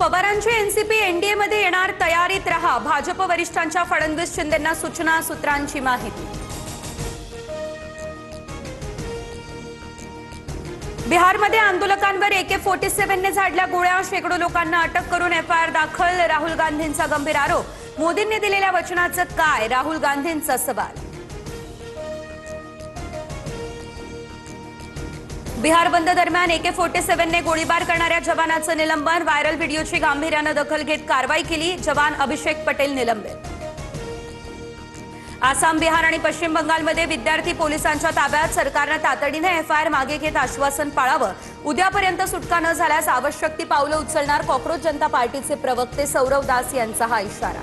पवारांची NCP NDA मध्ये येणार, तयारीत रहा. भाजप वरिष्ठांच्या फडणवीस शिंदेंना सूचना, सूत्रांची माहिती. बिहारमध्ये आंदोलकांवर AK-47 ने झाडल्या गोळ्या, शेकडो लोकांना अटक करून एफआयआर दाखल. राहुल गांधींचा गंभीर आरोप. मोदींनी दिलेल्या वचनाचं काय? राहुल गांधींचा सवाल. बिहार बंद दरम्यान AK-47 ने गोळीबार करणाऱ्या जवानाचं निलंबन. व्हायरल व्हिडिओची गांभीर्यानं दखल घेत कारवाई केली. जवान अभिषेक पटेल निलंबित. आसाम, बिहार आणि पश्चिम बंगालमध्ये विद्यार्थी पोलिसांच्या ताब्यात. सरकारनं तातडीने एफआयआर मागे घेत आश्वासन पाळावं. उद्यापर्यंत सुटका न झाल्यास आवश्यक ती पावलं उचलणार. कॉक्रोच जनता पार्टीचे प्रवक्ते सौरव दास यांचा हा इशारा.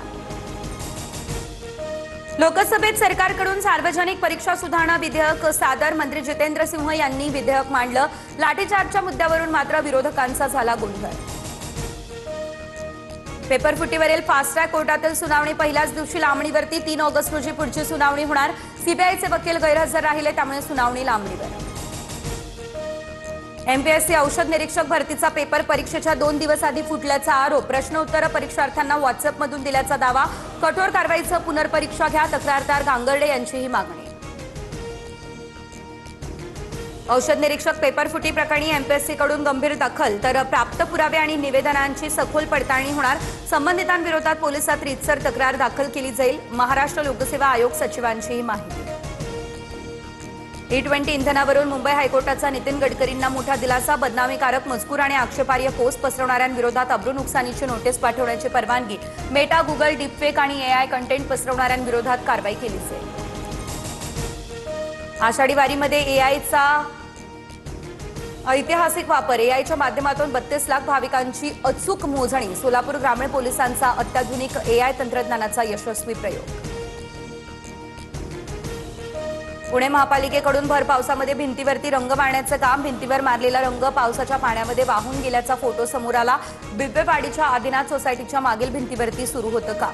लोकसभेत सरकारकडून सार्वजनिक परीक्षा सुधारणा विधेयक सादर. मंत्री जितेंद्र सिंह यांनी विधेयक मांडलं. लाठीचार्जच्या मुद्द्यावरून मात्र विरोधकांचा झाला गोंधळ. पेपरफुटीवरील फास्ट ट्रॅक कोर्टातील सुनावणी पहिल्याच दिवशी लांबणीवरती. 3 ऑगस्ट रोजी पुढची सुनावणी होणार. सीबीआयचे वकील गैरहजर राहिले, त्यामुळे सुनावणी लांबणीवर. एमपीएससी औषध निरीक्षक भरतीचा पेपर परीक्षेच्या 2 दिवस आधी फुटल्याचा आरोप. प्रश्नोत्तर परीक्षार्थ्यांना व्हॉट्सअपमधून दिल्याचा दावा. कठोर कारवाईचं पुनर्परीक्षा घ्या. तक्रारदार गांगर्डे यांची ही मागणी. औषध निरीक्षक पेपरफुटी प्रकरणी एमपीएससीकडून गंभीर दखल. तर प्राप्त पुरावे आणि निवेदनांची सखोल पडताळणी होणार. संबंधितांविरोधात पोलिसात रीतसर तक्रार दाखल केली जाईल. महाराष्ट्र लोकसेवा आयोग सचिवांची ही माहिती. E20 इंधनावरून मुंबई हायकोर्टाचा नितीन गडकरींना मोठा दिलासा. बदनामीकारक मजकूर आणि आक्षेपार्ह पोस्ट पसरवणाऱ्यांविरोधात अब्रू नुकसानीची नोटीस पाठवण्याची परवानगी. मेटा, गुगल, डीपफेक आणि AI कंटेंट पसरवणाऱ्यांविरोधात कारवाई केली जाईल. आषाढी वारीमध्ये AIचा ऐतिहासिक वापर. AIच्या माध्यमातून 32 लाख भाविकांची अचूक मोजणी. सोलापूर ग्रामीण पोलिसांचा अत्याधुनिक AI तंत्रज्ञानाचा यशस्वी प्रयोग. पुणे महापालिकेकडून भर पावसामध्ये भिंतीवरती रंग मारण्याचं काम. भिंतीवर मारलेला रंग पावसाच्या पाण्यामध्ये वाहून गेल्याचा फोटो समोर आला. बिबवेवाडीच्या आदिनाथ सोसायटीच्या मागील भिंतीवरती सुरू होतं काम.